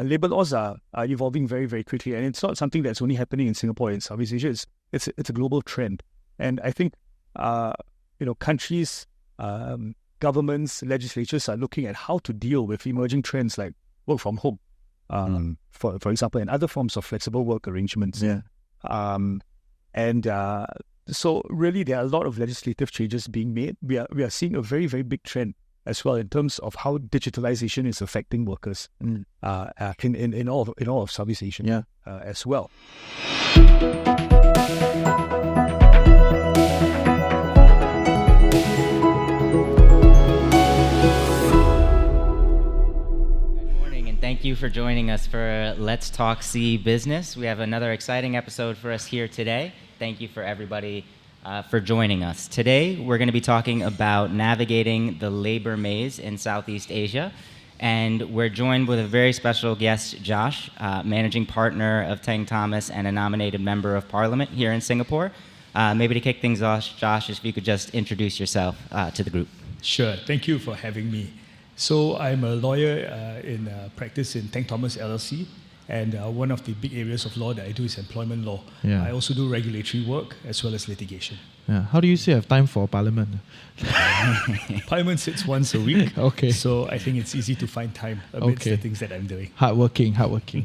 labor laws are evolving very, very quickly, and it's not something that's only happening in Singapore and Southeast Asia. It's a global trend, and I think countries, governments, legislatures are looking at how to deal with emerging trends like work from home, for example, and other forms of flexible work arrangements. Yeah. So really, there are a lot of legislative changes being made. We are seeing a very, very big trend as well in terms of how digitalization is affecting workers in all of Southeast Asia as well. Thank you for joining us for Let's Talk See Business. We have another exciting episode for us here today. Thank you for everybody for joining us. Today, we're going to be talking about navigating the labor maze in Southeast Asia. And we're joined with a very special guest, Josh, managing partner of Teng Thomas and a nominated member of Parliament here in Singapore. Maybe to kick things off, Josh, if you could just introduce yourself to the group. Sure. Thank you for having me. So I'm a lawyer in practice in Teng Thomas LLC, and one of the big areas of law that I do is employment law. Yeah. I also do regulatory work as well as litigation. Yeah. How do you still have time for Parliament? Parliament sits once a week, Okay. So I think it's easy to find time amidst the things that I'm doing. Hardworking.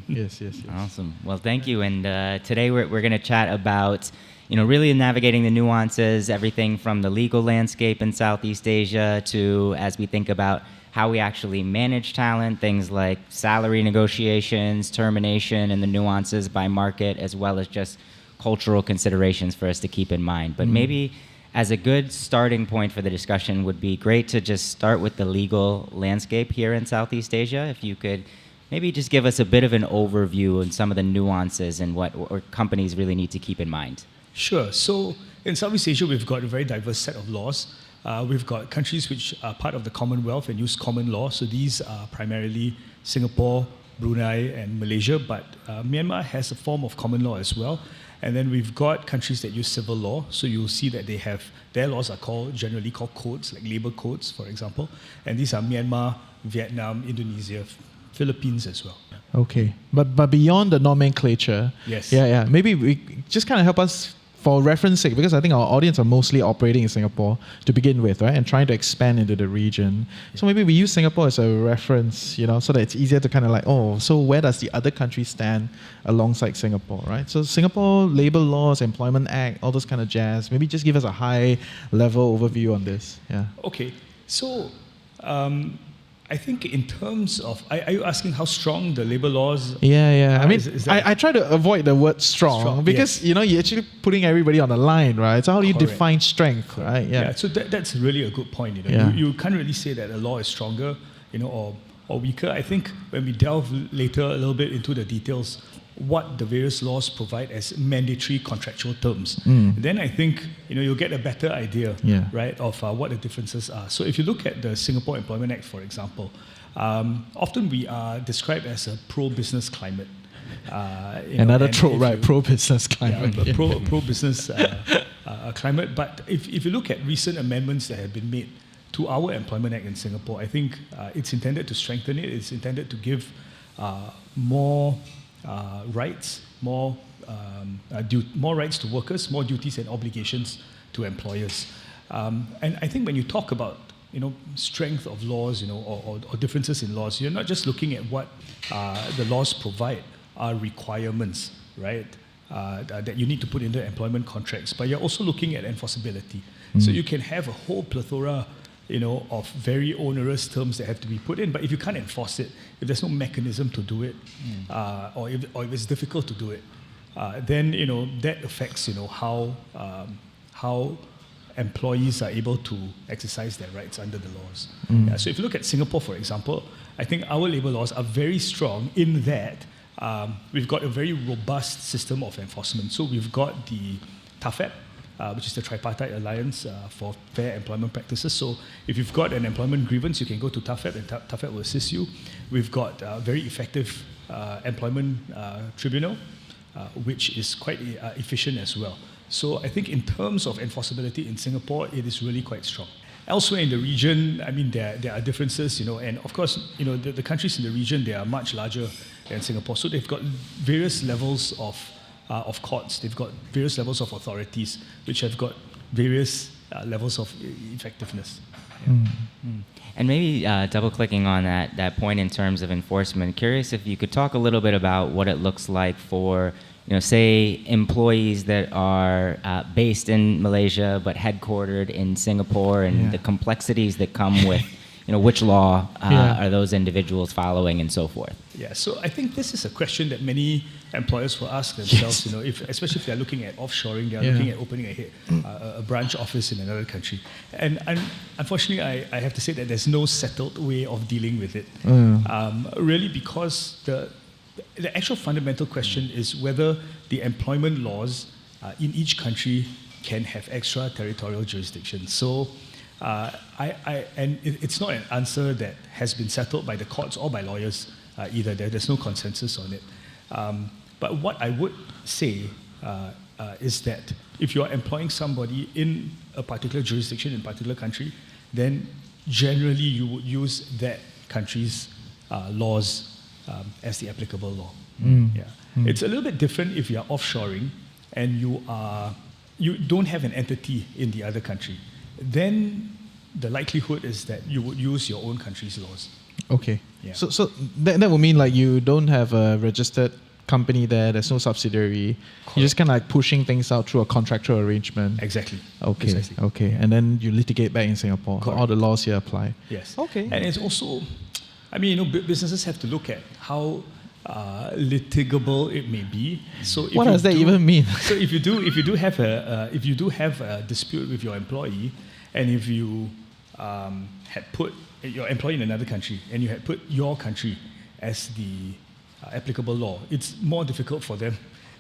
Yes. Awesome. Well, thank you. And today we're going to chat about really navigating the nuances, everything from the legal landscape in Southeast Asia to, as we think about how we actually manage talent, things like salary negotiations, termination, and the nuances by market, as well as just cultural considerations for us to keep in mind. But maybe as a good starting point for the discussion would be great to just start with the legal landscape here in Southeast Asia. If you could maybe just give us a bit of an overview on some of the nuances and what companies really need to keep in mind. Sure. So in Southeast Asia, we've got a very diverse set of laws. We've got countries which are part of the Commonwealth and use common law. So these are primarily Singapore, Brunei, and Malaysia. But Myanmar has a form of common law as well. And then we've got countries that use civil law. So you'll see that their laws are generally called codes, like labor codes, for example. And these are Myanmar, Vietnam, Indonesia, Philippines as well. Okay. But beyond the nomenclature, Yes. Yeah. Maybe we just kind of help us for reference sake, because I think our audience are mostly operating in Singapore to begin with, right? And trying to expand into the region. So maybe we use Singapore as a reference, so that it's easier to kind of so where does the other country stand alongside Singapore, right? So Singapore labor laws, Employment Act, all those kind of jazz. Maybe just give us a high level overview on this. Yeah. Okay. So I think in terms of, are you asking how strong the labor laws? Yeah. I mean, is that I try to avoid the word strong because, you're actually putting everybody on the line, right? So how do you define strength, right? Yeah, so that's really a good point. You can't really say that a law is stronger, or weaker. I think when we delve later a little bit into the details, what the various laws provide as mandatory contractual terms, then I think you'll get a better idea, right, of what the differences are. So if you look at the Singapore Employment Act, for example, often we are described as a pro-business climate. Another trope, right? Pro-business climate. Yeah, pro-business climate. But if you look at recent amendments that have been made to our Employment Act in Singapore, I think it's intended to strengthen it. It's intended to give more rights, more rights to workers, more duties and obligations to employers. And I think when you talk about strength of laws, or differences in laws, you're not just looking at what the laws provide are requirements, right? That you need to put into employment contracts, but you're also looking at enforceability. So you can have a whole plethora of very onerous terms that have to be put in. But if you can't enforce it, if there's no mechanism to do it, or if it's difficult to do it, then that affects how employees are able to exercise their rights under the laws. So if you look at Singapore, for example, I think our labor laws are very strong in that we've got a very robust system of enforcement. So we've got the TAFEP, which is the Tripartite Alliance for Fair Employment Practices. So if you've got an employment grievance, you can go to TAFEP and TAFEP will assist you. We've got a very effective employment tribunal, which is quite efficient as well. So I think in terms of enforceability in Singapore, it is really quite strong. Elsewhere in the region, I mean, there are differences, and of course, the countries in the region, they are much larger in Singapore. So they've got various levels of courts. They've got various levels of authorities, which have got various levels of effectiveness. And maybe double-clicking on that point in terms of enforcement, curious if you could talk a little bit about what it looks like for, say, employees that are based in Malaysia but headquartered in Singapore, and the complexities that come with, which law are those individuals following and so forth. Yeah, so I think this is a question that many employers will ask themselves, especially if they're looking at offshoring, they're looking at opening a branch office in another country. And unfortunately, I have to say that there's no settled way of dealing with it. Really, because the actual fundamental question is whether the employment laws in each country can have extraterritorial jurisdiction. So, it's not an answer that has been settled by the courts or by lawyers either. There's no consensus on it. But what I would say is that if you're employing somebody in a particular jurisdiction in a particular country, then generally you would use that country's laws as the applicable law. It's a little bit different if you're offshoring and you don't have an entity in the other country. Then the likelihood is that you would use your own country's laws. Okay. Yeah. So that would mean like you don't have a registered company there, there's no subsidiary. Correct. You're just kind of like pushing things out through a contractual arrangement. Exactly. Okay. Precisely. Okay. And then you litigate back in Singapore. Correct. All the laws here apply. Yes. Okay. And it's also, businesses have to look at how litigable it may be. So if what does that even mean? So if you do have a dispute with your employee, and if you had put your employee in another country and you had put your country as the applicable law, it's more difficult for them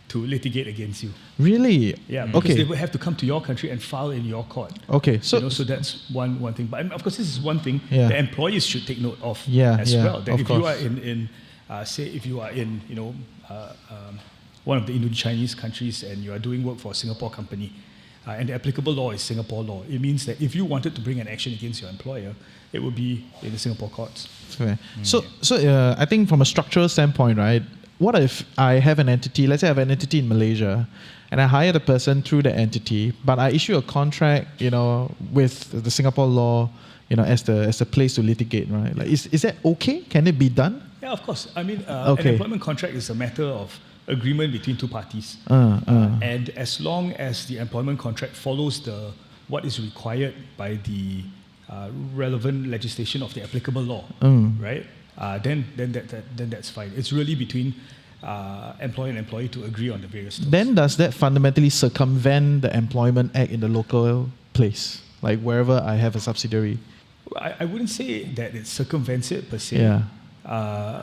to litigate against you. Really? Yeah. Because they would have to come to your country and file in your court. Okay. So so that's one thing. But of course, this is one thing Yeah. the employees should take note of as well. That of if course. you are if you are in one of the Indo-Chinese countries and you are doing work for a Singapore company, and the applicable law is Singapore law, it means that if you wanted to bring an action against your employer, it would be in the Singapore courts. Okay. So I think from a structural standpoint, right, what if I have an entity, let's say I have an entity in Malaysia, and I hire the person through the entity, but I issue a contract, with the Singapore law, as the place to litigate, right? Like, is that okay? Can it be done? Yeah, of course. An employment contract is a matter of agreement between two parties. And as long as the employment contract follows what is required by the relevant legislation of the applicable law, right? Then that's fine. It's really between employer and employee to agree on the various terms. Then does that fundamentally circumvent the Employment Act in the local place, like wherever I have a subsidiary? I wouldn't say that it circumvents it per se. Yeah.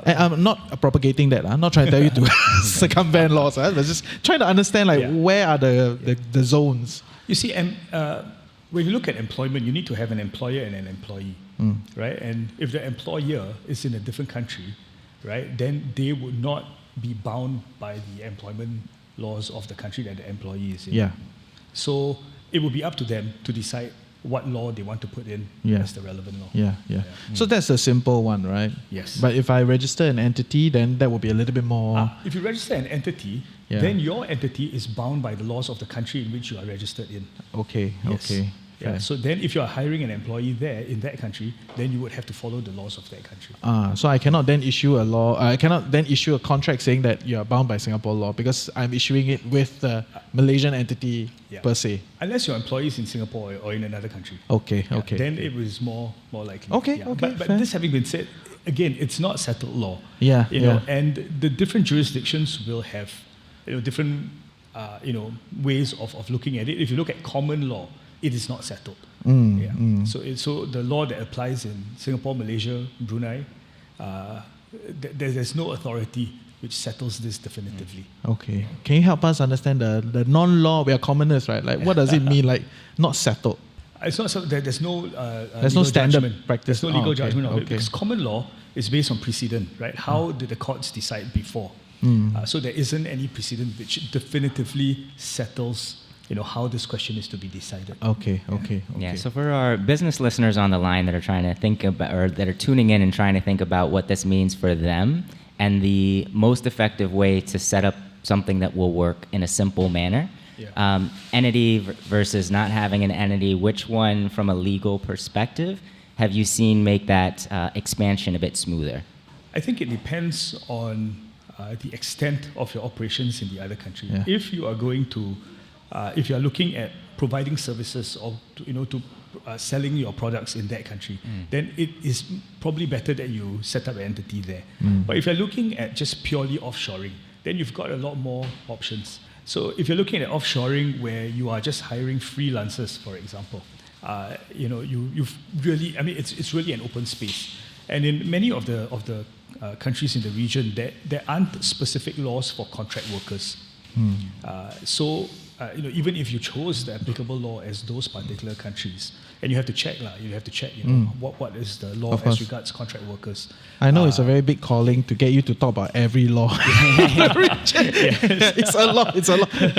And I'm not propagating that. I'm not trying to tell you to circumvent laws. But just trying to understand where are the zones. You see, when you look at employment, you need to have an employer and an employee, right? And if the employer is in a different country, right, then they would not be bound by the employment laws of the country that the employee is in. Yeah. So it would be up to them to decide what law they want to put in as the relevant law. Yeah. So that's a simple one, right? Yes. But if I register an entity, then that would be a little bit more... If you register an entity, then your entity is bound by the laws of the country in which you are registered in. Okay, Yes. okay. Yeah. So then if you are hiring an employee there in that country, then you would have to follow the laws of that country. So I cannot then issue a contract saying that you are bound by Singapore law because I'm issuing it with the Malaysian entity per se. Unless your employee is in Singapore or in another country. Okay. Then it was more likely. Okay. But this having been said, again, it's not settled law. And the different jurisdictions will have different ways of looking at it. If you look at common law, it is not settled. So the law that applies in Singapore, Malaysia, Brunei, there's no authority which settles this definitively. Okay. Can you help us understand the non-law? We are commoners, right? Like, what does it mean, like, not settled? It's not settled. There's no there's no standard judgment. practice. There's no legal judgment of it because common law is based on precedent, right? How did the courts decide before? So there isn't any precedent which definitively settles how this question is to be decided. Okay. Yeah, so for our business listeners on the line that are trying to think about, or that are tuning in and trying to think about what this means for them and the most effective way to set up something that will work in a simple manner. Yeah. Entity versus not having an entity, which one from a legal perspective have you seen make that expansion a bit smoother? I think it depends on the extent of your operations in the other country. Yeah. If you are going to, if you are looking at providing services or to selling your products in that country, then it is probably better that you set up an entity there. But if you're looking at just purely offshoring, then you've got a lot more options. So if you're looking at offshoring where you are just hiring freelancers, for example, you've really, I mean, it's really an open space. And in many of the countries in the region, there aren't specific laws for contract workers. So even if you chose the applicable law as those particular countries, and you have to check, what is the law as regards contract workers. I know it's a very big calling to get you to talk about every law. It's a lot.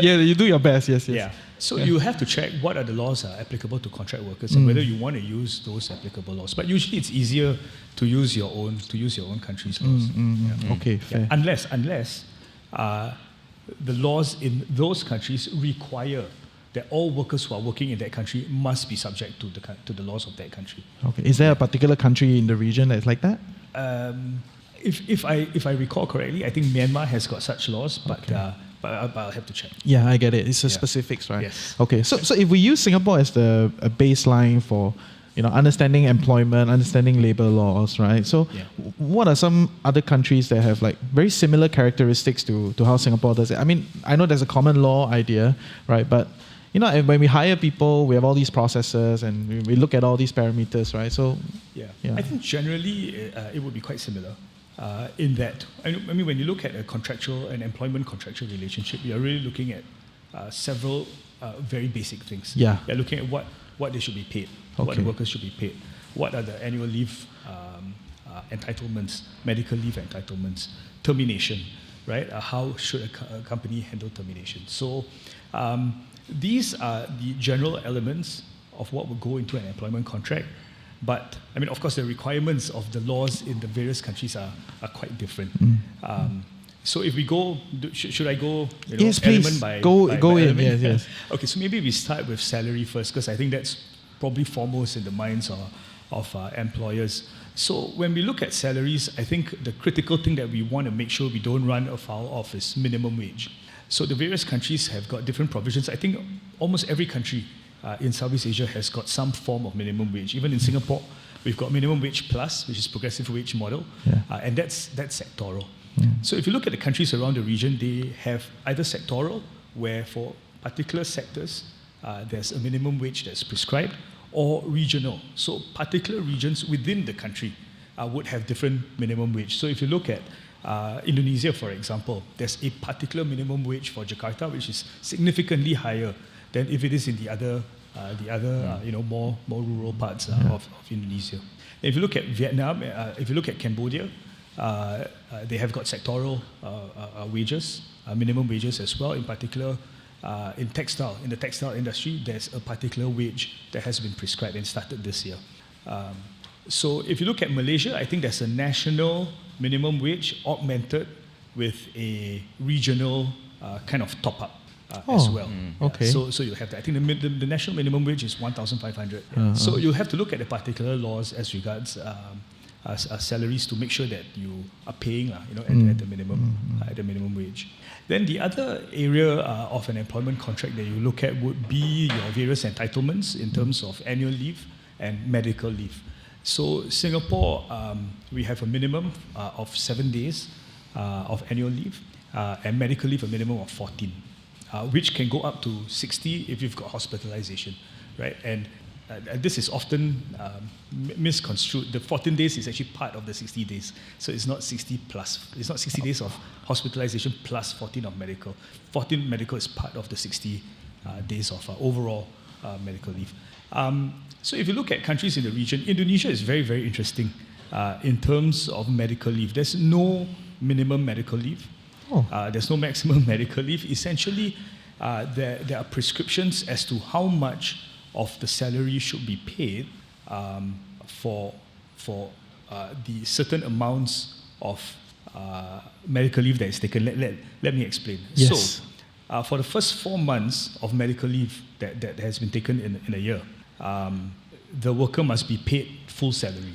Yeah, you do your best. Yes. Yeah. So you have to check what are the laws are applicable to contract workers and whether you want to use those applicable laws. But usually it's easier to use your own country's laws. Yeah. Okay, fair. Unless the laws in those countries require that all workers who are working in that country must be subject to the laws of that country. Okay. Is there a particular country in the region that's like that? If I recall correctly, I think Myanmar has got such laws, but I'll have to check. Yeah, I get it. It's the specifics, right? Yes. Okay. So if we use Singapore as a baseline for understanding employment, understanding labor laws, right? So what are some other countries that have like very similar characteristics to how Singapore does it? I mean, I know there's a common law idea, right? But when we hire people, we have all these processes and we look at all these parameters, right? So I think generally it would be quite similar in that, I mean, when you look at an employment contractual relationship, you're really looking at several very basic things. Yeah. You're looking at what they should be paid, what the workers should be paid, what are the annual leave entitlements, medical leave entitlements, termination, right? How should a company handle termination? So these are the general elements of what would go into an employment contract. But, I mean, of course, the requirements of the laws in the various countries are quite different. So if we go, should I go yes, element please. by go in, element? yes. Okay, so maybe we start with salary first, because I think that's probably foremost in the minds of employers. So when we look at salaries, I think the critical thing that we want to make sure we don't run afoul of is minimum wage. So the various countries have got different provisions. I think almost every country in Southeast Asia has got some form of minimum wage. Even in Singapore, we've got minimum wage plus, which is progressive wage model, and that's sectoral. So if you look at the countries around the region, they have either sectoral, where for particular sectors there's a minimum wage that's prescribed, or regional. So particular regions within the country would have different minimum wage. So if you look at Indonesia, for example, there's a particular minimum wage for Jakarta, which is significantly higher than if it is in the other more rural parts of Indonesia. If you look at Vietnam, if you look at Cambodia, they have got sectoral wages, minimum wages as well. In particular, in the textile industry, there's a particular wage that has been prescribed and started this year. So if you look at Malaysia, I think there's a national minimum wage augmented with a regional kind of top-up as well. Okay. So you'll have that. I think the national minimum wage is 1,500. So you'll have to look at the particular laws as regards salaries to make sure that you are paying at the minimum wage. Then the other area of an employment contract that you look at would be your various entitlements in terms of annual leave and medical leave. So Singapore, we have a minimum of 7 days of annual leave and medical leave a minimum of 14, which can go up to 60 if you've got hospitalization, right? And this is often misconstrued. The 14 days is actually part of the 60 days. So it's not 60 plus. It's not 60 days of hospitalization plus 14 of medical. 14 medical is part of the 60 days of overall medical leave. So if you look at countries in the region, Indonesia is very, very interesting in terms of medical leave. There's no minimum medical leave. There's no maximum medical leave. Essentially, there are prescriptions as to how much of the salary should be paid for the certain amounts of medical leave that is taken. Let me explain. Yes. So, for the first 4 months of medical leave that has been taken in a year, the worker must be paid full salary.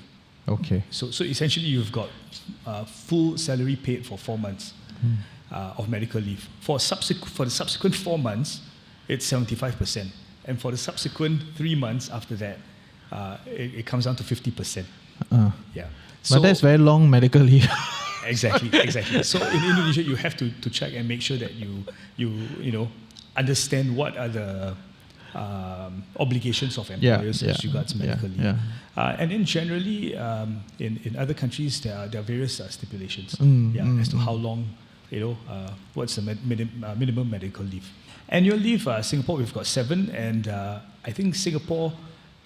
Okay. So essentially, you've got full salary paid for 4 months of medical leave. For the subsequent 4 months, it's 75%, and for the subsequent 3 months after that, it comes down to 50%. Yeah. But that's very long medical leave. Exactly. So in Indonesia, you have to check and make sure that you understand what are the obligations of employers as regards medical leave. And then generally, in other countries, there are various stipulations as to how long, what's the minimum medical leave. Annual leave, Singapore, we've got 7, and I think Singapore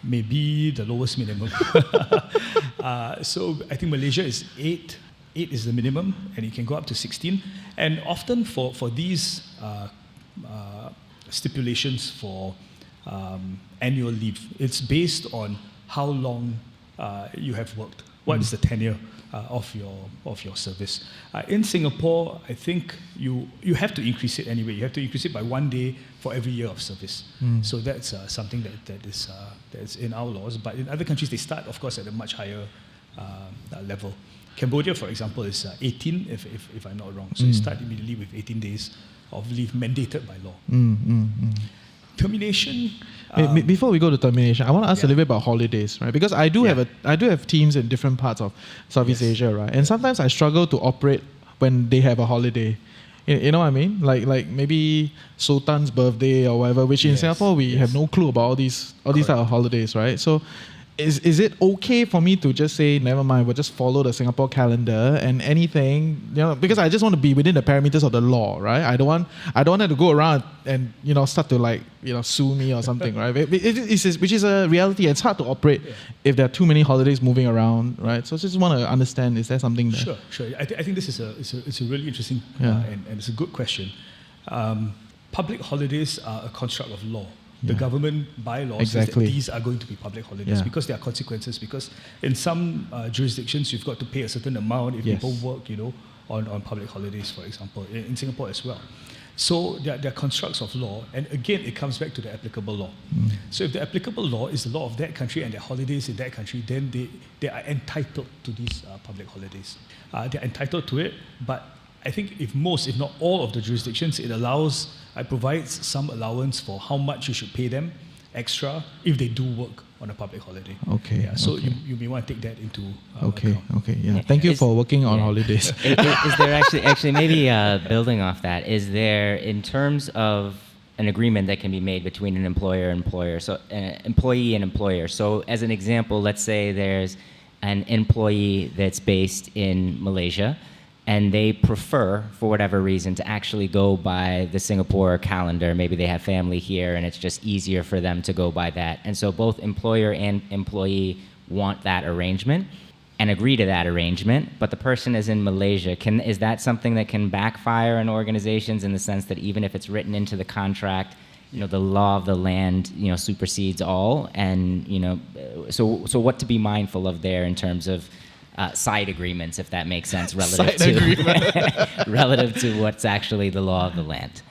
may be the lowest minimum. So I think Malaysia is 8. 8 is the minimum, and it can go up to 16. And often for these stipulations for annual leave, it's based on how long you have worked. What is the tenure of your service? In Singapore, I think you have to increase it anyway. You have to increase it by 1 day for every year of service. So that's something that is in our laws. But in other countries, they start, of course, at a much higher level. Cambodia, for example, is 18, if I'm not wrong. So you start immediately with 18 days of leave mandated by law. Termination. Before we go to termination, I want to ask a little bit about holidays, right? Because I do have teams in different parts of Southeast Asia, right? And sometimes I struggle to operate when they have a holiday. You know what I mean? Like maybe Sultan's birthday or whatever, which in Singapore we have no clue about all these type of holidays, right? So is it okay for me to just say, never mind, we'll just follow the Singapore calendar and anything, because I just want to be within the parameters of the law, right? I don't want them to go around and, start to sue me or something, right? Which is a reality. It's hard to operate if there are too many holidays moving around, right? So I just want to understand, is there something there? Sure. I think this is a really interesting and it's a good question. Public holidays are a construct of law. The government bylaws says that these are going to be public holidays because there are consequences. Because in some jurisdictions, you've got to pay a certain amount if people work, on public holidays, for example, in Singapore as well. So there are constructs of law, and again, it comes back to the applicable law. So if the applicable law is the law of that country and their holidays in that country, then they are entitled to these public holidays. They're entitled to it, but I think if not all of the jurisdictions, it provides some allowance for how much you should pay them extra if they do work on a public holiday. So you may want to take that into account. Thank you for working on holidays. Is there actually maybe building off that, is there, in terms of an agreement that can be made between an employer and employer, so employee and employer. So as an example, let's say there's an employee that's based in Malaysia, and they prefer, for whatever reason, to actually go by the Singapore calendar. Maybe they have family here, and it's just easier for them to go by that. And so both employer and employee want that arrangement and agree to that arrangement, but the person is in Malaysia. Is that something that can backfire on organizations in the sense that even if it's written into the contract, the law of the land, supersedes all? And, so what to be mindful of there in terms of side agreements, if that makes sense, relative to what's actually the law of the land.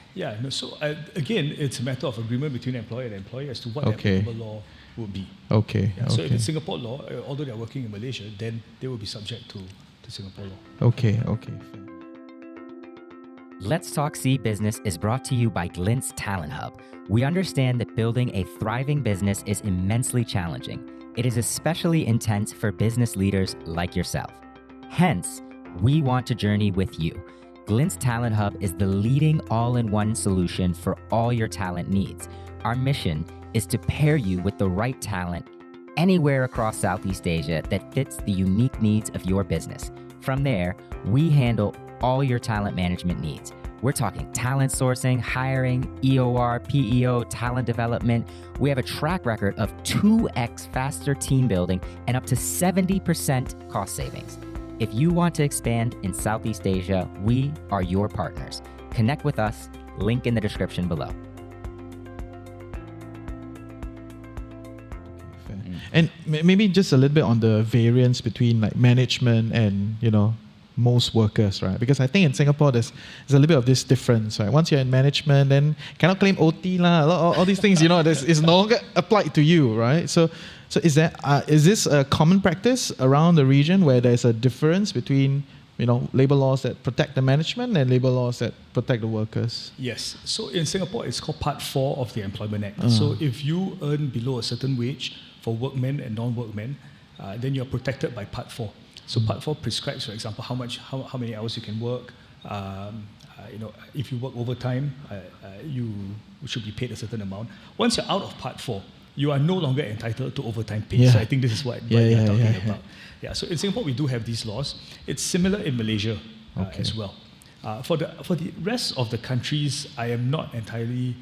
So again, it's a matter of agreement between employer and employer as to what the applicable law would be. So if it's Singapore law, although they're working in Malaysia, then they will be subject to Singapore law. Okay. Let's Talk See Business is brought to you by Glint's Talent Hub. We understand that building a thriving business is immensely challenging. It is especially intense for business leaders like yourself. Hence, we want to journey with you. Glint's Talent Hub is the leading all-in-one solution for all your talent needs. Our mission is to pair you with the right talent anywhere across Southeast Asia that fits the unique needs of your business. From there, we handle all your talent management needs. We're talking talent sourcing, hiring, EOR, PEO, talent development. We have a track record of 2x faster team building and up to 70% cost savings. If you want to expand in Southeast Asia, we are your partners. Connect with us, link in the description below. And maybe just a little bit on the variance between management and, most workers, right? Because I think in Singapore there's a little bit of this difference, right? Once you're in management, then cannot claim OT lah. All these things, is no longer applied to you, right? So is this a common practice around the region where there's a difference between labor laws that protect the management and labor laws that protect the workers? Yes. So in Singapore, it's called Part 4 of the Employment Act. So if you earn below a certain wage for workmen and non-workmen, then you're protected by Part 4. So Part 4 prescribes, for example, how many hours you can work. If you work overtime, you should be paid a certain amount. Once you're out of Part 4, you are no longer entitled to overtime pay. Yeah. So I think this is what you're talking about. Yeah. So in Singapore, we do have these laws. It's similar in Malaysia as well. For the rest of the countries, I am not entirely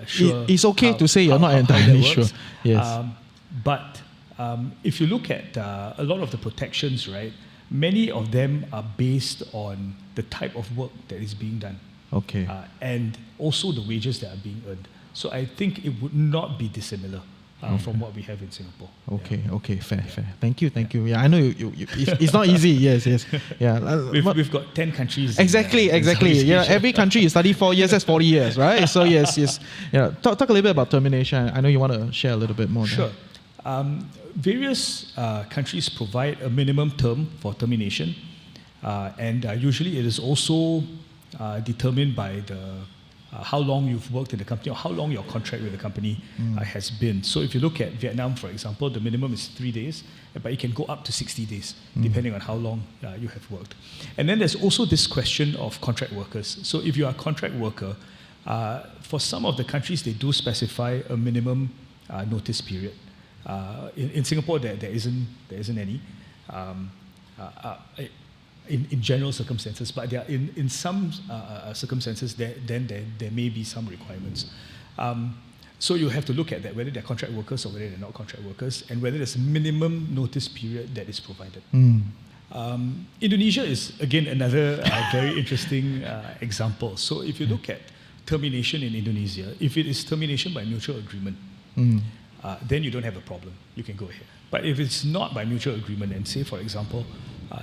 sure. It's okay to say you're not entirely sure. Yes. But if you look at a lot of the protections, right, many of them are based on the type of work that is being done. Okay. And also the wages that are being earned. So I think it would not be dissimilar from what we have in Singapore. Okay, fair. Thank you. Yeah, I know you it's not easy. Yes. Yeah. We've got 10 countries. Exactly. Yeah, every country you study 4 years, that's 40 years, right? So yes. Yeah. Talk a little bit about termination. I know you want to share a little bit more. Sure. Various countries provide a minimum term for termination, and usually it is also determined by how long you've worked in the company or how long your contract with the company has been. So if you look at Vietnam, for example, the minimum is 3 days, but it can go up to 60 days, depending on how long you have worked. And then there's also this question of contract workers. So if you are a contract worker, for some of the countries, they do specify a minimum notice period. In Singapore, there isn't any. In general circumstances, but there are in some circumstances there may be some requirements. So you have to look at that, whether they're contract workers or whether they're not contract workers, and whether there's a minimum notice period that is provided. Indonesia is, again, another very interesting example. So if you look at termination in Indonesia, if it is termination by mutual agreement, then you don't have a problem. You can go ahead. But if it's not by mutual agreement, and say, for example,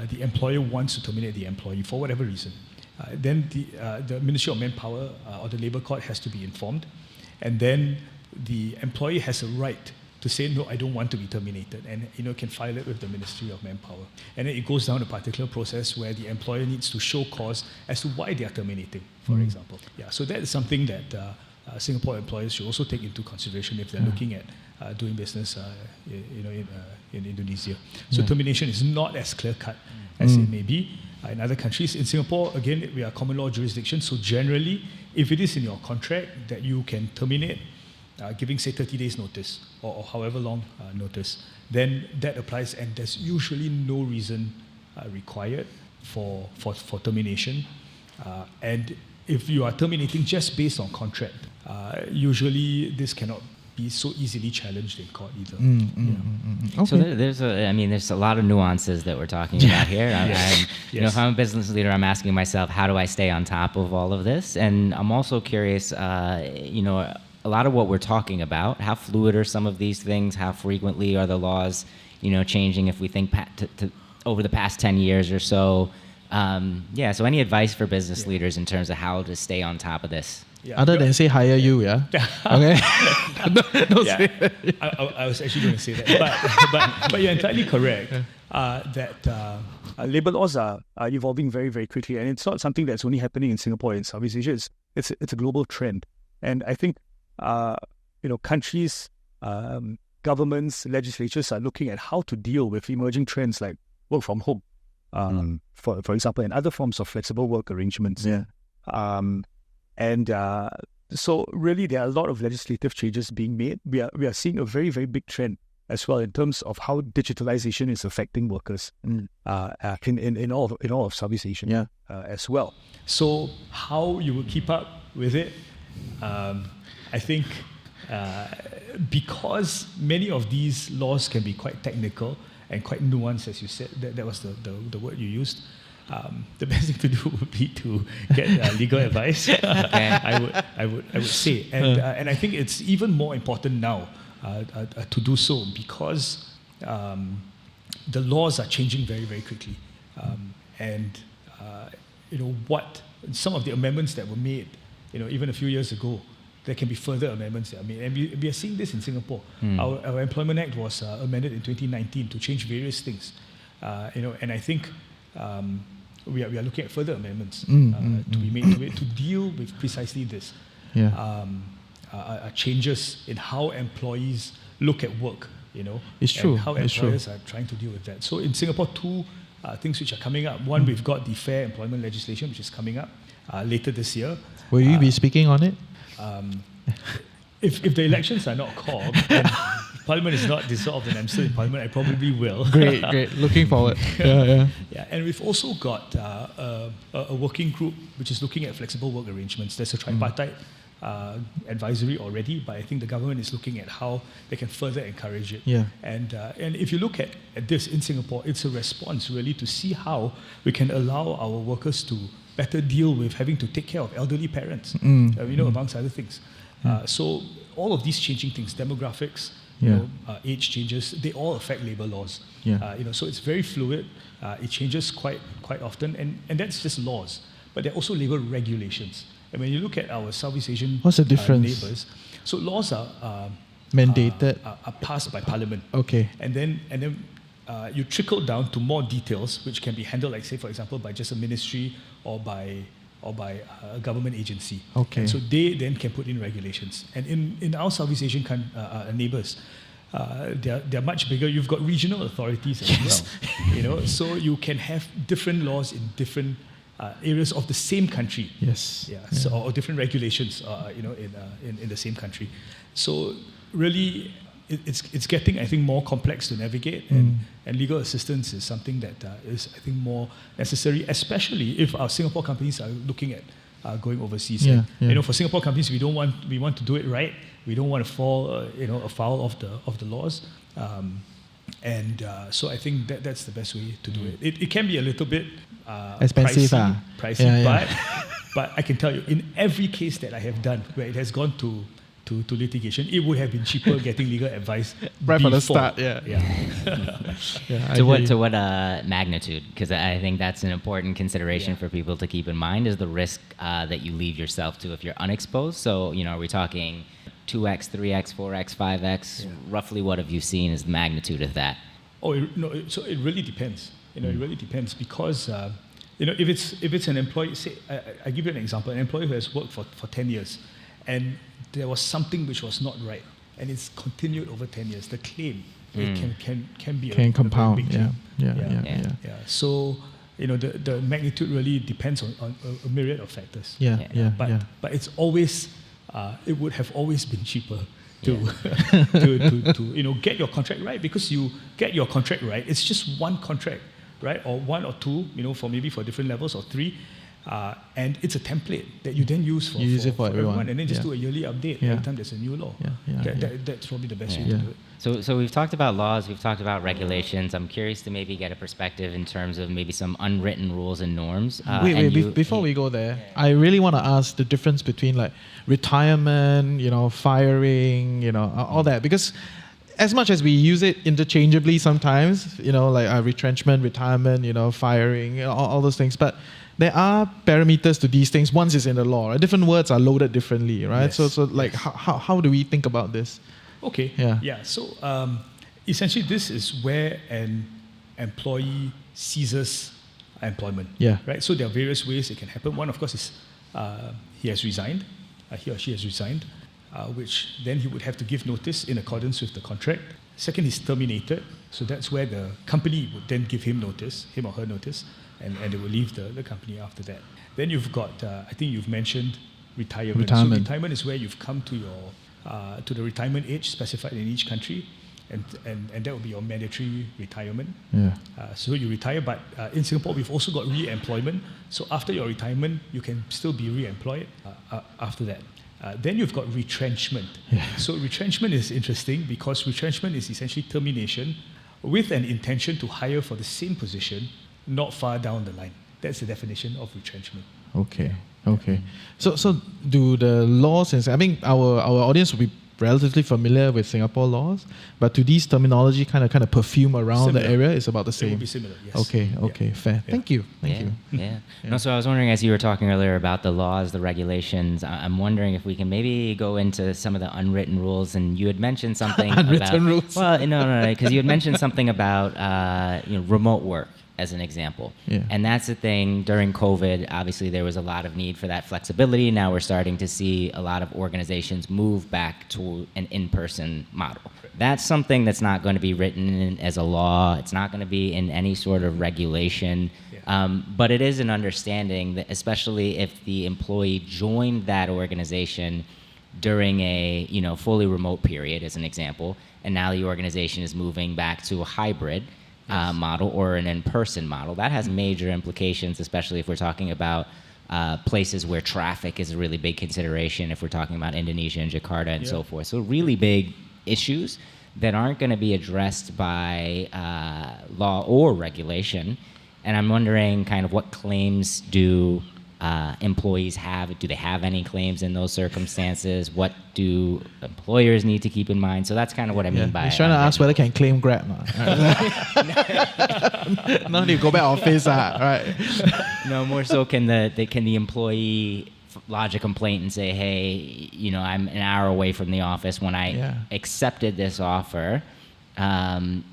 the employer wants to terminate the employee for whatever reason, then the Ministry of Manpower or the Labour Court has to be informed, and then the employee has a right to say, no, I don't want to be terminated, and can file it with the Ministry of Manpower. And then it goes down a particular process where the employer needs to show cause as to why they are terminating, for example. Yeah, so that is something that Singapore employers should also take into consideration if they're looking at doing business in Indonesia. So termination is not as clear-cut as it may be in other countries. In Singapore, again, we are common law jurisdiction, so generally, if it is in your contract that you can terminate, giving, say, 30 days notice or however long notice, then that applies, and there's usually no reason required for termination. And if you are terminating just based on contract, usually this cannot be so easily challenged in court either. Okay. So there's a lot of nuances that we're talking about here. If I'm a business leader, I'm asking myself, how do I stay on top of all of this? And I'm also curious, a lot of what we're talking about, how fluid are some of these things? How frequently are the laws, changing if we think over the past 10 years or so? So any advice for business leaders in terms of how to stay on top of this? Other than say hire you, yeah? Okay. I was actually going to say that. But you're entirely correct that labour laws are evolving very, very quickly, and it's not something that's only happening in Singapore and Southeast Asia. It's a global trend. And I think countries, governments, legislatures are looking at how to deal with emerging trends like work from home, for example, and other forms of flexible work arrangements. So really, there are a lot of legislative changes being made. We are seeing a very, very big trend as well in terms of how digitalization is affecting workers in all of Southeast Asia as well. So how you will keep up with it? I think because many of these laws can be quite technical and quite nuanced, as you said, that was the word you used. The best thing to do would be to get legal advice. I would say, and I think it's even more important now to do so because the laws are changing very, very quickly, and what some of the amendments that were made, even a few years ago. There can be further amendments that are made, and we are seeing this in Singapore. Our Employment Act was amended in 2019 to change various things, and I think we are looking at further amendments to be made to it to deal with precisely this. Changes in how employees look at work, It's true. and how employers are trying to deal with that. So in Singapore, two things which are coming up. One, we've got the fair employment legislation, which is coming up later this year. Will you be speaking on it? If the elections are not called and Parliament is not dissolved and I'm still in Parliament, I probably will. Great. Looking forward. Yeah. And we've also got a working group which is looking at flexible work arrangements. There's a tripartite advisory already, but I think the government is looking at how they can further encourage it. Yeah. And if you look at this in Singapore, it's a response really to see how we can allow our workers to better deal with having to take care of elderly parents, amongst other things. So all of these changing things, demographics, age changes, they all affect labor laws. So it's very fluid. It changes quite often, and that's just laws. But there are also labor regulations. And when you look at our Southeast Asian what's the difference? Neighbours, so laws are mandated, are passed by Parliament. Okay. And then you trickle down to more details, which can be handled, like say, for example, by just a ministry or by a government agency. Okay. And so they then can put in regulations. And in our Southeast Asian neighbours, they're much bigger. You've got regional authorities as well. So you can have different laws in different areas of the same country. Yes. So, or different regulations, in the same country. So really, it's getting, I think, more complex to navigate, and legal assistance is something that is, I think, more necessary, especially if our Singapore companies are looking at going overseas. For Singapore companies, we want to do it right. We don't want to fall, afoul of the laws. So I think that's the best way to do it. It can be a little bit expensive, pricey, but I can tell you, in every case that I have done where it has gone to litigation, it would have been cheaper getting legal advice right before. from the start. To what magnitude? Because I think that's an important consideration for people to keep in mind, is the risk that you leave yourself to if you're unexposed. So, are we talking 2x, 3x, 4x, 5x? Roughly what have you seen is the magnitude of that? So it really depends. It really depends because, if it's an employee, say, I give you an example, an employee who has worked for 10 years, and there was something which was not right, and it's continued over 10 years, the claim can be a compound. big claim. Yeah. So, the magnitude really depends on a myriad of factors. But it's always, it would have always been cheaper to get your contract right, because you get your contract right. It's just one contract, right, or one or two, for different levels, or three. And it's a template that you then use for everyone, and then just do a yearly update every time there's a new law. That's probably the best way to do it. So we've talked about laws, we've talked about regulations. I'm curious to maybe get a perspective in terms of maybe some unwritten rules and norms. Before we go there, I really want to ask the difference between like retirement, firing, all that, because as much as we use it interchangeably sometimes, like retrenchment, retirement, firing, all those things, but there are parameters to these things once it's in the law. Right? Different words are loaded differently, right? Yes. So like how do we think about this? Okay. So essentially, this is where an employee ceases employment. Right. So there are various ways it can happen. One, of course, is he has resigned. He or she has resigned, which then he would have to give notice in accordance with the contract. Second, he's terminated. So that's where the company would then give him or her notice, and they will leave the company after that. Then you've got, I think you've mentioned retirement. So retirement is where you've come to the retirement age specified in each country, and that will be your mandatory retirement. So you retire, but in Singapore we've also got re-employment. So after your retirement, you can still be re-employed after that. Then you've got retrenchment. So retrenchment is interesting because retrenchment is essentially termination with an intention to hire for the same position not far down the line. That's the definition of retrenchment. Okay. So do the laws, and I think our audience will be relatively familiar with Singapore laws, but to these terminology kind of perfume around Similar. the area is about the It same. will be similar, yes. Okay, fair. Yeah. Thank you. Yeah. No, so I was wondering, as you were talking earlier about the laws, the regulations, I'm wondering if we can maybe go into some of the unwritten rules. And you had mentioned something Unwritten about, rules. Well, no, because you had mentioned something about remote work as an example. Yeah. And that's the thing. During COVID, obviously there was a lot of need for that flexibility. Now we're starting to see a lot of organizations move back to an in-person model. That's something that's not going to be written in as a law. It's not going to be in any sort of regulation. But it is an understanding that, especially if the employee joined that organization during a fully remote period, as an example, and now the organization is moving back to a hybrid model or an in-person model. That has major implications, especially if we're talking about places where traffic is a really big consideration, if we're talking about Indonesia and Jakarta and so forth. So really big issues that aren't going to be addressed by law or regulation. And I'm wondering kind of what claims do employees have? Do they have any claims in those circumstances? What do employers need to keep in mind? So that's kind of what I mean by... He's trying to ask whether can claim Grab. No need to go back office. Right. No, more so can the employee lodge a complaint and say, hey, I'm an hour away from the office. When I accepted this offer,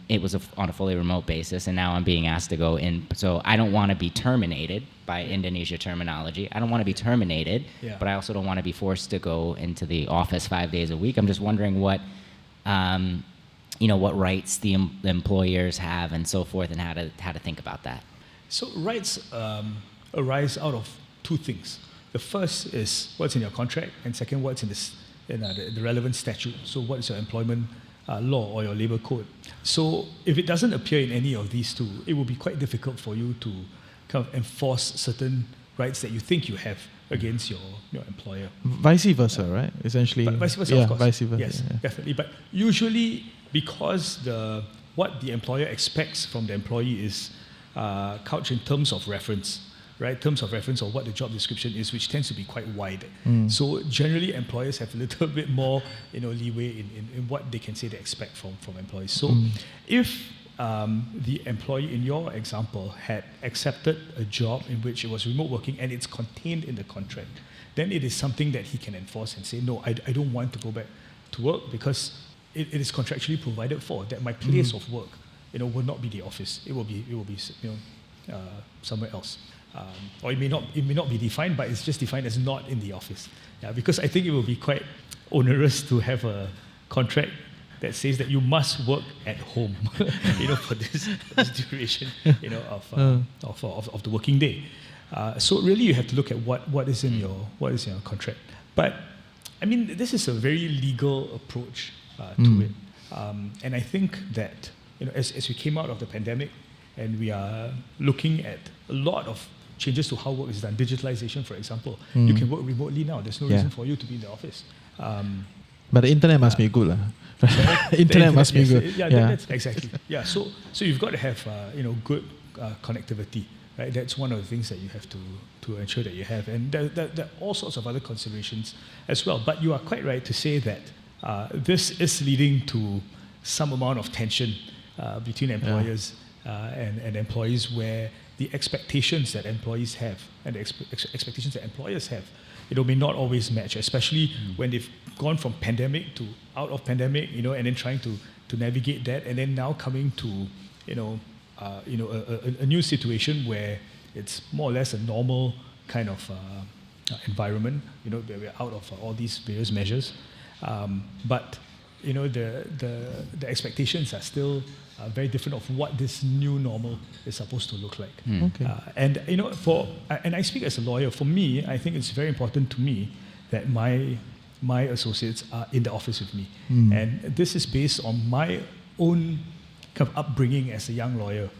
it was on a fully remote basis, and now I'm being asked to go in. So I don't want to be terminated by Indonesia terminology. I don't want to be terminated, but I also don't want to be forced to go into the office 5 days a week. I'm just wondering what rights the employers have and so forth, and how to think about that. So rights arise out of two things. The first is what's in your contract, and second, what's in the relevant statute. So what is your employment law or your labor code? So if it doesn't appear in any of these two, it will be quite difficult for you to kind of enforce certain rights that you think you have against your employer. Vice versa, right? Essentially. But vice versa, of course. Vice versa. Yes, definitely. But usually, because what the employer expects from the employee is couched in terms of reference, right? Terms of reference or what the job description is, which tends to be quite wide. So generally, employers have a little bit more, leeway in what they can say they expect from employees. So if the employee in your example had accepted a job in which it was remote working and it's contained in the contract, then it is something that he can enforce and say, no, I don't want to go back to work because it is contractually provided for that my place of work, will not be the office. It will be somewhere else. Or it may not be defined, but it's just defined as not in the office. Because I think it will be quite onerous to have a contract that says that you must work at home, for this duration, of the working day. So really, you have to look at what is in your contract. But I mean, this is a very legal approach to it, and I think that as we came out of the pandemic, and we are looking at a lot of changes to how work is done. Digitalization, for example. You can work remotely now. There's no reason for you to be in the office. But the internet must be good. Internet must be good. That's exactly. So you've got to have good connectivity. Right? That's one of the things that you have to ensure that you have. And there are all sorts of other considerations as well. But you are quite right to say that this is leading to some amount of tension between employers and employees, where the expectations that employees have and the expectations that employers have, may not always match, especially when they've gone from pandemic to out of pandemic, and then trying to navigate that, and then now coming to, a new situation where it's more or less a normal kind of environment, where we're out of all these various measures, but the expectations are still very different of what this new normal is supposed to look like. Okay. And and I speak as a lawyer. For me, I think it's very important to me that my associates are in the office with me, and this is based on my own kind of upbringing as a young lawyer,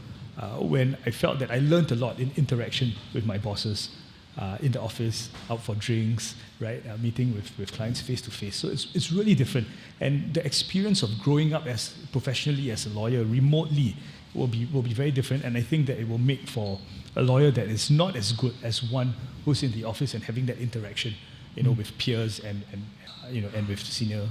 when I felt that I learned a lot in interaction with my bosses. In the office, out for drinks, right? Meeting with clients face to face. So it's really different. And the experience of growing up as professionally as a lawyer remotely will be very different. And I think that it will make for a lawyer that is not as good as one who's in the office and having that interaction with peers and with senior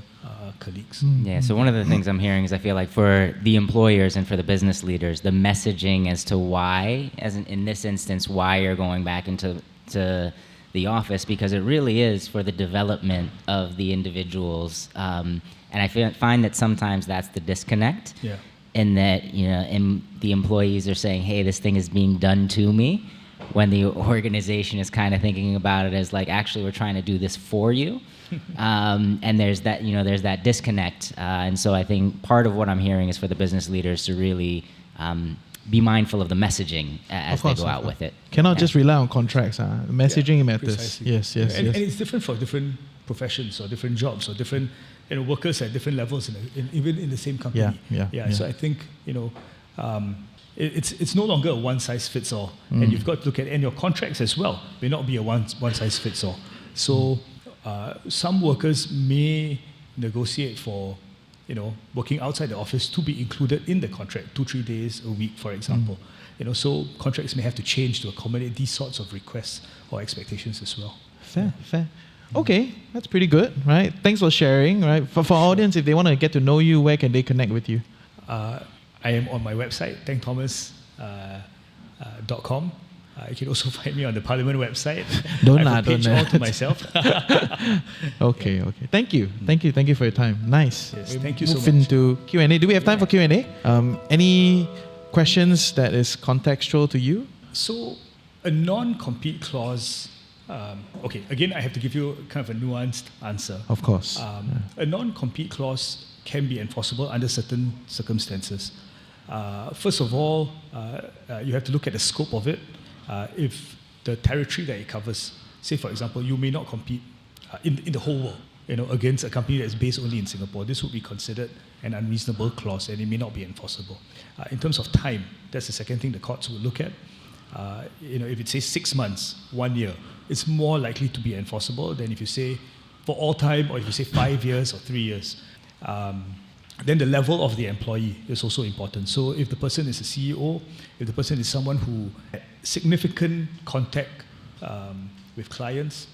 colleagues. Yeah, so one of the things I'm hearing is I feel like for the employers and for the business leaders, the messaging as to why, as in this instance, why you're going back into the office, because it really is for the development of the individuals. And I find that sometimes that's the disconnect. Yeah. In that, and the employees are saying, hey, this thing is being done to me, when the organization is kind of thinking about it as like, actually, we're trying to do this for you. And there's that disconnect. And so I think part of what I'm hearing is for the business leaders to really be mindful of the messaging as they go out with it. Cannot just rely on contracts. Messaging matters. Precisely. Yes. And it's different for different professions or different jobs or different workers at different levels even in the same company. Yeah. So I think it's no longer a one size fits all, and you've got to look at, and your contracts as well may not be a one size fits all. So some workers may negotiate for working outside the office to be included in the contract 2-3 days a week, for example. So contracts may have to change to accommodate these sorts of requests or expectations as well. Fair. Okay, that's pretty good, right? Thanks for sharing, right? For our audience, if they want to get to know you, where can they connect with you? I am on my website, tangthomas.com. You can also find me on the Parliament website. Don't I have a page all to myself. Okay. Thank you for your time. Nice. Yes, thank you so Move much. into Q&A. Do we have time for Q&A? Any questions that is contextual to you? So, a non-compete clause. Again, I have to give you kind of a nuanced answer. Of course. A non-compete clause can be enforceable under certain circumstances. First of all, you have to look at the scope of it. If the territory that it covers, say for example, you may not compete in the whole world, against a company that's based only in Singapore, this would be considered an unreasonable clause and it may not be enforceable. In terms of time, that's the second thing the courts would look at. If it says 6 months, 1 year, it's more likely to be enforceable than if you say for all time, or if you say 5 years or 3 years. Then the level of the employee is also important. So if the person is a CEO, if the person is someone who had significant contact with clients,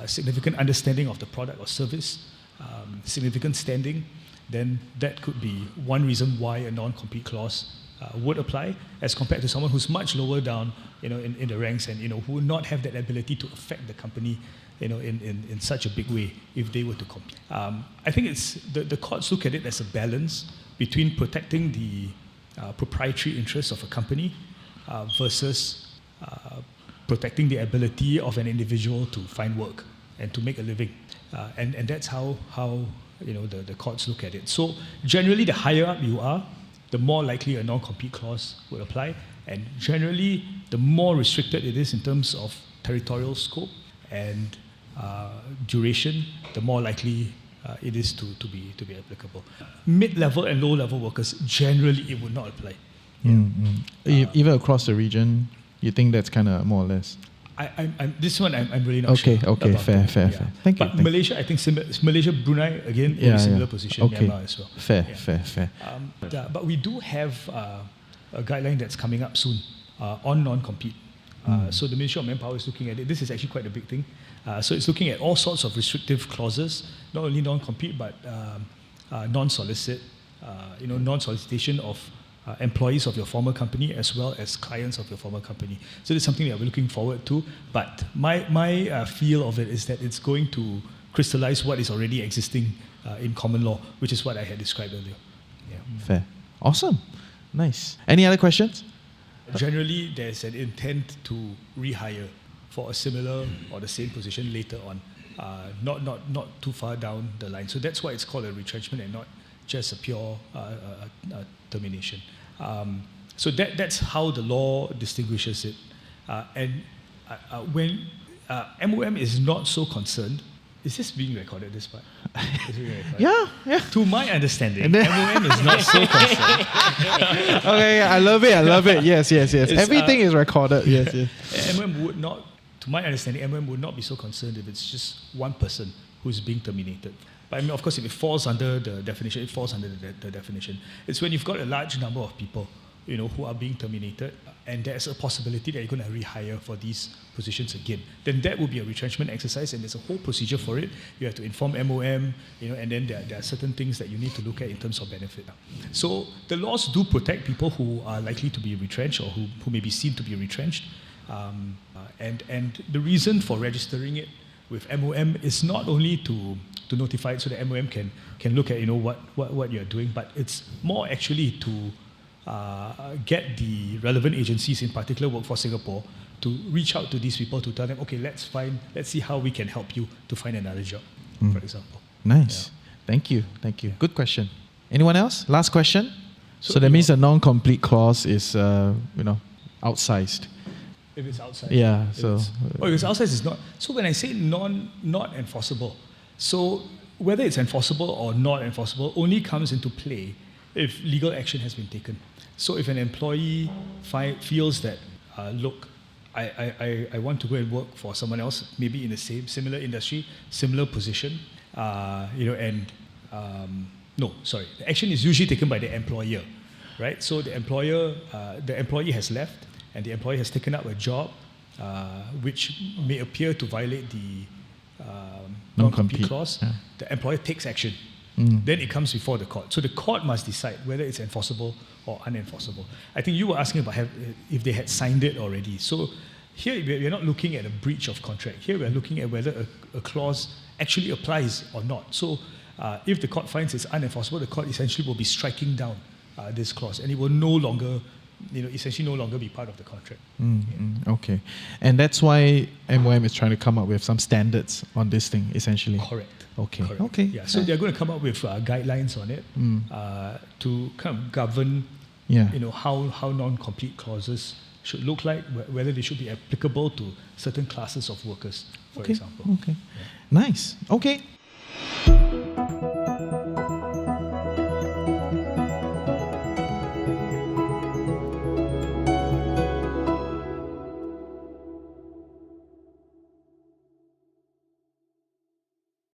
significant understanding of the product or service, significant standing, then that could be one reason why a non-compete clause would apply, as compared to someone who's much lower down, in the ranks, and who would not have that ability to affect the company, in such a big way if they were to compete. I think it's the courts look at it as a balance between protecting the proprietary interests of a company versus protecting the ability of an individual to find work and to make a living, and that's how the courts look at it. So generally, the higher up you are, the more likely a non-compete clause would apply, and generally, the more restricted it is in terms of territorial scope and duration, the more likely it is to be applicable. Mid-level and low-level workers, generally, it would not apply. Even across the region, you think that's kind of more or less? This one, I'm really not sure. Okay, fair. Thank you. But Malaysia, I think Malaysia, Brunei, again, in a similar position, Myanmar as well. Fair. But we do have a guideline that's coming up soon on non-compete. So the Ministry of Manpower is looking at it. This is actually quite a big thing. So it's looking at all sorts of restrictive clauses, not only non-compete, but non-solicit, non-solicitation of employees of your former company as well as clients of your former company. So it's something that we're looking forward to. But my feel of it is that it's going to crystallize what is already existing in common law, which is what I had described earlier. Fair. Awesome. Nice. Any other questions? Generally, there's an intent to rehire for a similar or the same position later on, not too far down the line. So that's why it's called a retrenchment and not just a pure termination. So that's how the law distinguishes it. And when MOM is not so concerned, is this being recorded, this part? Is it being recorded? Yeah. To my understanding, MOM is not so concerned. Okay, I love it. Yes. Everything is recorded. Yes. MOM would not, to my understanding, MOM would not be so concerned if it's just one person who's being terminated. But I mean, of course, if it falls under the definition, it falls under the definition. It's when you've got a large number of people, who are being terminated, and there's a possibility that you're going to rehire for these positions again, then that will be a retrenchment exercise, and there's a whole procedure for it. You have to inform MOM, and then there are certain things that you need to look at in terms of benefit. So the laws do protect people who are likely to be retrenched or who may be seen to be retrenched. And the reason for registering it with MOM is not only to notify it so that MOM can look at what you're doing, but it's more actually to get the relevant agencies, in particular Workforce Singapore, to reach out to these people to tell them, okay, let's see how we can help you to find another job, for example. Nice. Yeah. Thank you. Good question. Anyone else? Last question? So that means a non-complete clause is, outsized. If it's outside. Yeah. If it's outside, it's not. So when I say not enforceable, so whether it's enforceable or not enforceable only comes into play if legal action has been taken. So if an employee feels that, look, I want to go and work for someone else, maybe in the similar industry, similar position, the action is usually taken by the employer, right? So the employee has left, and the employer has taken up a job which may appear to violate the non-compete clause. Yeah. The employer takes action. Then it comes before the court. So the court must decide whether it's enforceable or unenforceable. I think you were asking about if they had signed it already. So here we're not looking at a breach of contract. Here we're looking at whether a clause actually applies or not. So if the court finds it's unenforceable, the court essentially will be striking down this clause, and it will no longer, essentially no longer be part of the contract. Okay. And that's why MOM is trying to come up with some standards on this thing, essentially. Correct. Okay. Correct. Okay. Yeah. So they're going to come up with guidelines on it to kind of govern, how non-complete clauses should look like, whether they should be applicable to certain classes of workers, for example. Okay. Yeah. Nice. Okay.